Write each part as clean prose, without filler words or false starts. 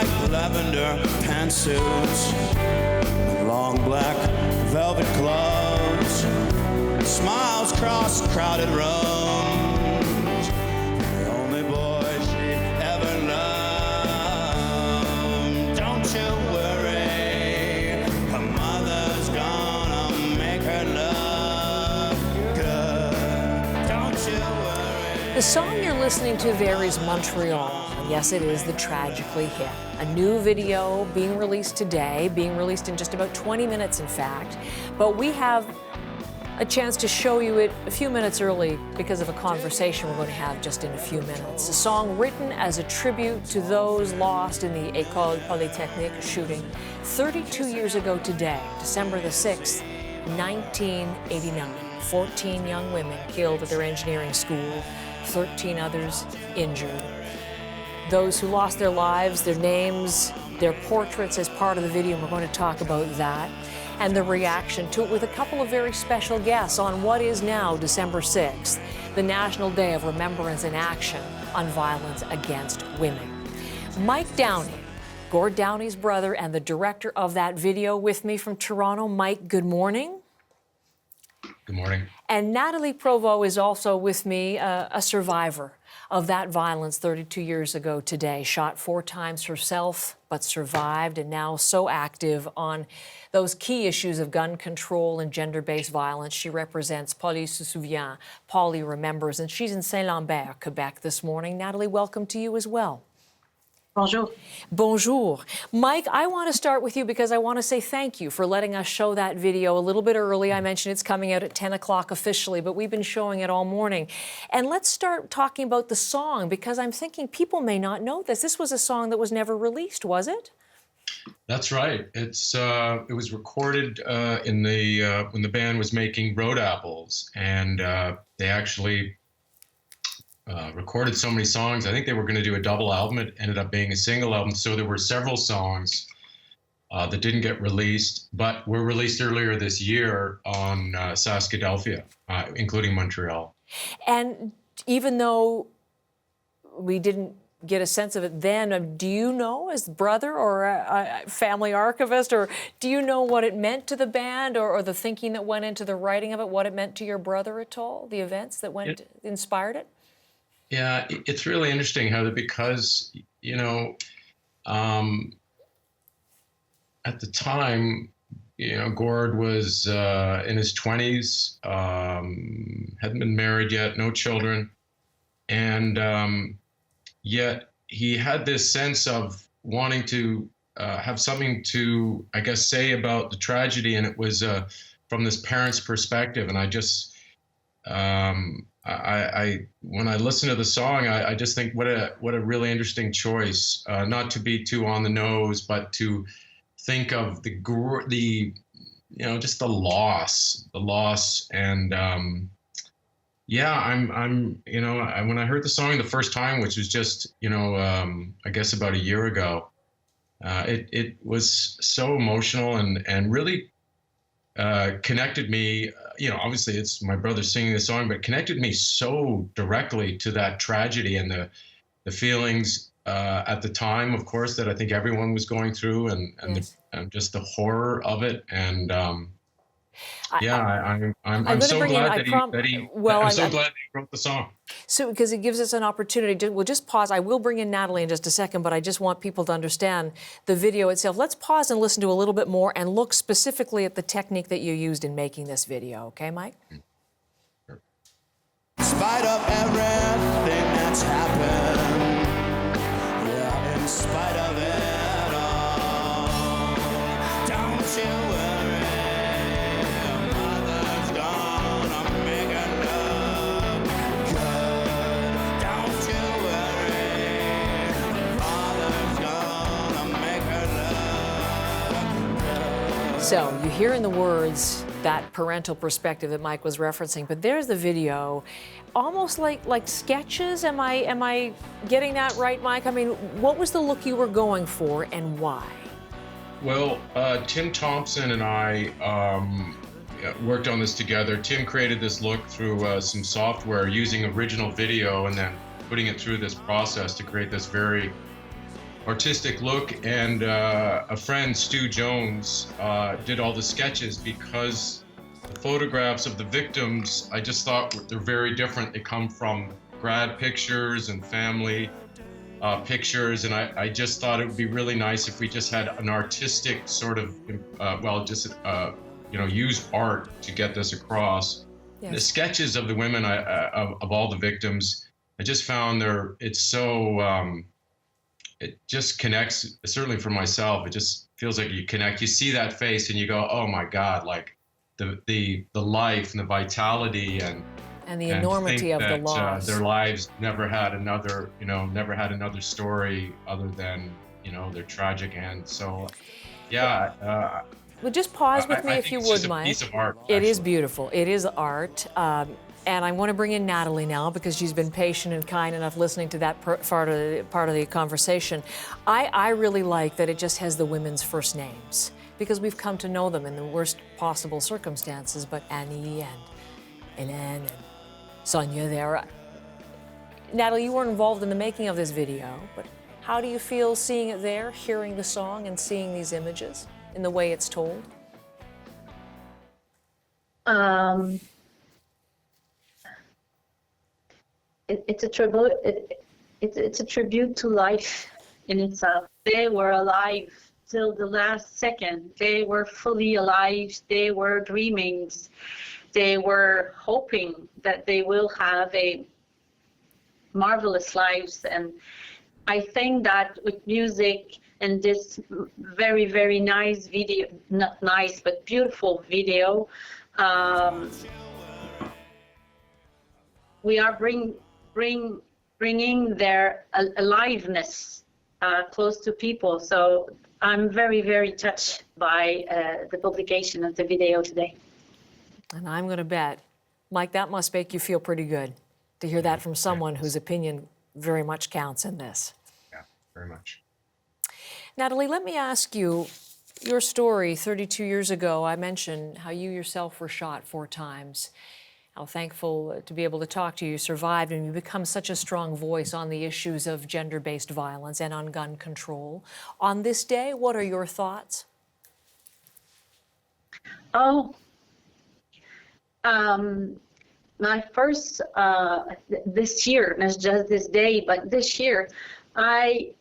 like lavender pantsuits, and long black velvet gloves, and smiles cross crowded rooms. The only boy she ever loved. Don't you worry, her mother's gonna make her look good. Don't you worry. The song you're listening to there is Montreal. Yes, it is the Tragically Hip. A new video being released today, being released in just about 20 minutes, in fact. But we have a chance to show you it a few minutes early because of a conversation we're going to have just in a few minutes. A song written as a tribute to those lost in the École Polytechnique shooting 32 years ago today, December the 6th, 1989. 14 young women killed at their engineering school, 13 others injured. Those who lost their lives, their names, their portraits as part of the video, and we're going to talk about that and the reaction to it with a couple of very special guests on what is now December 6th, the National Day of Remembrance and Action on Violence Against Women. Mike Downie, Gord Downie's brother and the director of that video, with me from Toronto. Mike, good morning. Good morning. And Natalie Provost is also with me, a survivor of that violence 32 years ago today. Shot 4 times herself, but survived, and now so active on those key issues of gun control and gender-based violence. She represents Polly se souvient, Polly remembers, and she's in Saint-Lambert, Quebec this morning. Natalie, welcome to you as well. Bonjour. Bonjour. Mike, I want to start with you because I want to say thank you for letting us show that video a little bit early. I mentioned it's coming out at 10 o'clock officially, but we've been showing it all morning. And let's start talking about the song, because I'm thinking people may not know this. This was a song that was never released, was it? That's right. It was recorded when the band was making Road Apples, and they actually recorded so many songs. I think they were going to do a double album. It ended up being a single album. So there were several songs that didn't get released, but were released earlier this year on Saskadelphia, including Montreal. And even though we didn't get a sense of it then, do you know, as brother or a family archivist, or do you know what it meant to the band, or the thinking that went into the writing of it, what it meant to your brother at all, the events that inspired it? Yeah, it's really interesting how because, at the time, Gord was in his 20s, hadn't been married yet, no children. And yet he had this sense of wanting to have something to, I guess, say about the tragedy. And it was from this parent's perspective. And I just, when I listen to the song, I just think what a really interesting choice, not to be too on the nose, but to think of just the loss, and when I heard the song the first time, which was just I guess about a year ago, it was so emotional and really connected me. Obviously it's my brother singing the song, but connected me so directly to that tragedy and the feelings at the time, of course, that I think everyone was going through, and yes. Just the horror of it. And I'm so glad that he wrote the song. So, because it gives us an opportunity to, we'll just pause. I will bring in Natalie in just a second, but I just want people to understand the video itself. Let's pause and listen to a little bit more and look specifically at the technique that you used in making this video. Okay, Mike? In spite of everything that's happened, yeah, in spite of it all, don't you worry. So you hear in the words that parental perspective that Mike was referencing, but there's the video, almost like sketches. Am I getting that right, Mike? I mean, what was the look you were going for and why? Well, Tim Thompson and I worked on this together. Tim created this look through some software using original video and then putting it through this process to create this very artistic look, and a friend, Stu Jones, did all the sketches because the photographs of the victims, I just thought they're very different. They come from grad pictures and family pictures, and I just thought it would be really nice if we just had an artistic sort of, use art to get this across. Yes. The sketches of the women, of all the victims, I just found it's so, it just connects, certainly for myself, it just feels like you connect. You see that face and you go, oh my God, like the life and the vitality and the enormity of the loss. Their lives never had another story other than, their tragic end. So, yeah. Well, just pause with me if you would, Mike. It's a piece of art. It is beautiful. It is art. And I want to bring in Natalie now because she's been patient and kind enough listening to that part of the conversation. I really like that it just has the women's first names because we've come to know them in the worst possible circumstances. But Annie and Hélène and Sonia there. Natalie, you weren't involved in the making of this video, but how do you feel seeing it there, hearing the song and seeing these images in the way it's told? It's a tribute. It's a tribute to life in itself. They were alive till the last second. They were fully alive. They were dreaming. They were hoping that they will have a marvelous lives. And I think that with music and this very, very nice video, not nice, but beautiful video, we are bringing their aliveness close to people. So I'm very, very touched by the publication of the video today. And I'm going to bet, Mike, that must make you feel pretty good to hear that from someone whose opinion very much counts in this. Yeah, very much. Natalie, let me ask you, your story 32 years ago, I mentioned how you yourself were shot 4 times. How thankful to be able to talk to you. You survived and you become such a strong voice on the issues of gender-based violence and on gun control. On this day, what are your thoughts? My first, this year, not just this day, but this year, I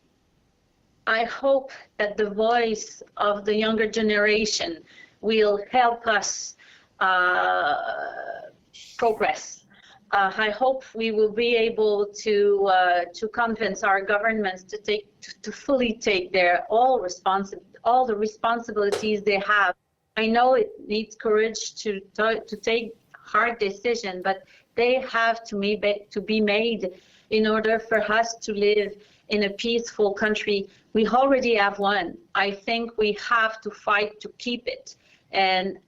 hope that the voice of the younger generation will help us progress. I hope we will be able to convince our governments to fully take all the responsibilities they have. I know it needs courage to take hard decisions, but they have to be made in order for us to live in a peaceful country. We already have one. I think we have to fight to keep it. And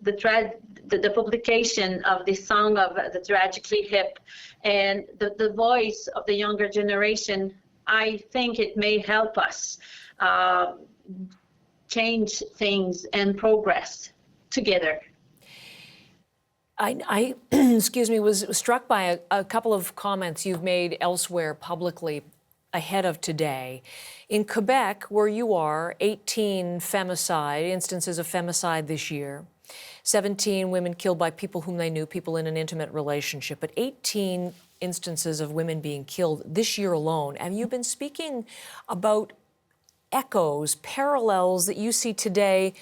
the publication of the song of the Tragically Hip and the voice of the younger generation, I think it may help us change things and progress together. I was struck by a couple of comments you've made elsewhere publicly ahead of today. In Quebec, where you are, 18 instances of femicide this year, 17 women killed by people whom they knew, people in an intimate relationship, but 18 instances of women being killed this year alone. And you've been speaking about echoes, parallels that you see today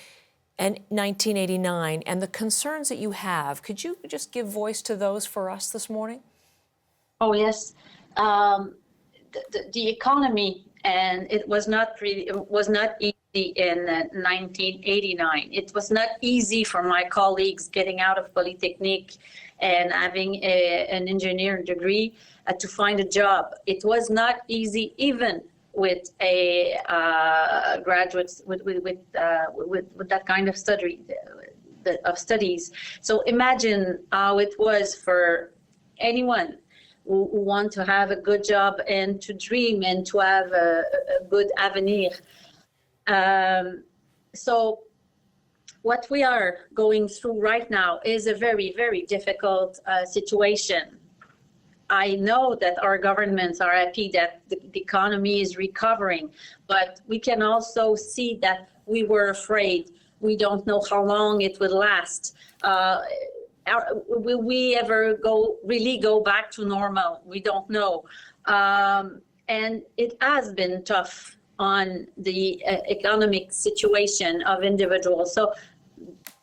and 1989 and the concerns that you have. Could you just give voice to those for us this morning? Oh, yes. The economy, and it was not easy in 1989. It was not easy for my colleagues getting out of Polytechnique and having an engineering degree to find a job. It was not easy even with a graduate with that kind of studies. So imagine how it was for anyone who want to have a good job and to dream and to have a good avenir. So what we are going through right now is a very, very difficult situation. I know that our governments are happy that the economy is recovering, but we can also see that we were afraid. We don't know how long it will last. Will we ever really go back to normal? We don't know. And it has been tough on the economic situation of individuals. So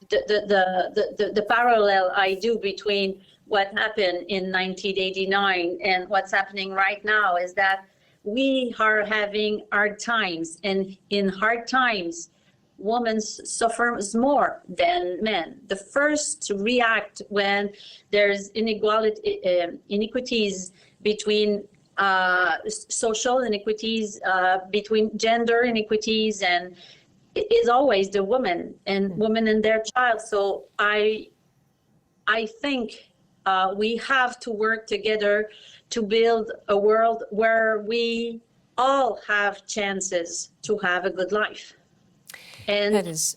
the parallel I do between what happened in 1989 and what's happening right now is that we are having hard times, and in hard times, women suffer more than men. The first to react when there's inequities between social inequities, between gender inequities, and it is always the women and their child. So I think we have to work together to build a world where we all have chances to have a good life. And that is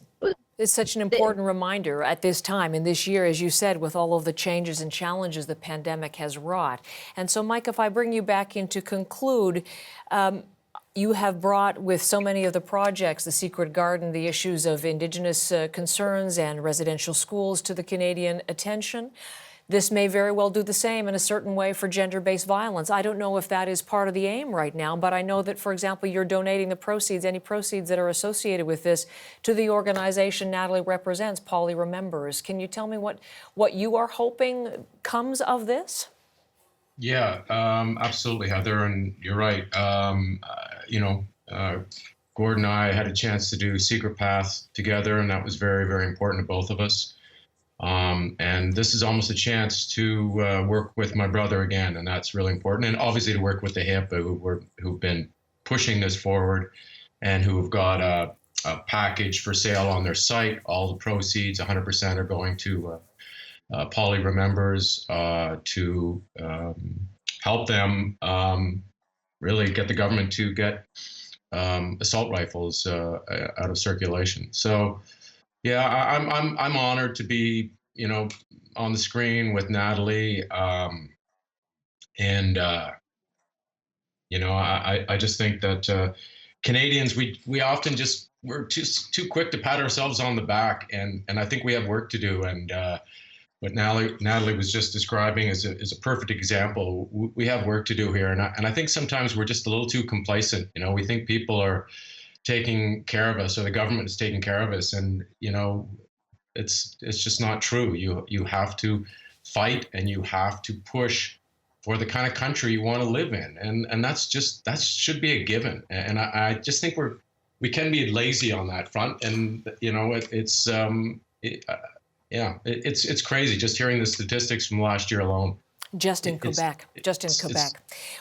such an important reminder at this time in this year, as you said, with all of the changes and challenges the pandemic has wrought. And so, Mike, if I bring you back in to conclude, you have brought with so many of the projects, the Secret Garden, the issues of Indigenous concerns and residential schools to the Canadian attention. This may very well do the same in a certain way for gender-based violence. I don't know if that is part of the aim right now, but I know that, for example, you're donating the proceeds, any proceeds that are associated with this, to the organization Natalie represents, Poly Remembers. Can you tell me what you are hoping comes of this? Yeah, absolutely, Heather, and you're right. Gord and I had a chance to do Secret Path together, and that was very, very important to both of us. And this is almost a chance to work with my brother again, and that's really important. And obviously to work with the HIP, who've been pushing this forward, and who've got a package for sale on their site. All the proceeds, 100%, are going to Poly Remembers to help them really get the government to get assault rifles out of circulation. So. Yeah, I'm honored to be, on the screen with Natalie, I just think that Canadians, we often we're too quick to pat ourselves on the back, and I think we have work to do. And what Natalie was just describing is a perfect example. We have work to do here, and I think sometimes we're just a little too complacent. We think people are taking care of us, or the government is taking care of us, and it's just not true. You have to fight, and you have to push for the kind of country you want to live in, and that should be a given. And I just think we can be lazy on that front, and it's crazy just hearing the statistics from last year alone. Just in Quebec.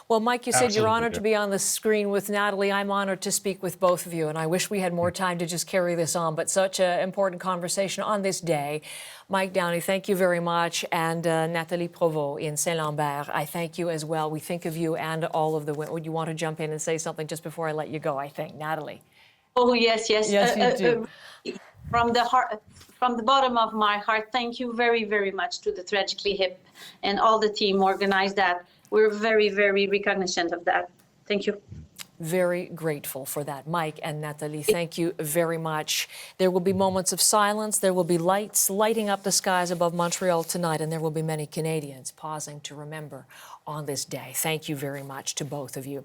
Well, Mike, you said you're honored to be on the screen with Natalie. I'm honored to speak with both of you, and I wish we had more time to just carry this on, but such an important conversation on this day. Mike Downie, thank you very much, and Nathalie Provost in Saint-Lambert, I thank you as well. We think of you and all of the women. Would you want to jump in and say something just before I let you go, I think? Natalie. Oh, yes. Yes, you do. From the heart, from the bottom of my heart, thank you very, very much to the Tragically Hip and all the team organized that. We're very, very recognizant of that. Thank you. Very grateful for that. Mike and Nathalie, thank you very much. There will be moments of silence. There will be lights lighting up the skies above Montreal tonight, and there will be many Canadians pausing to remember on this day. Thank you very much to both of you.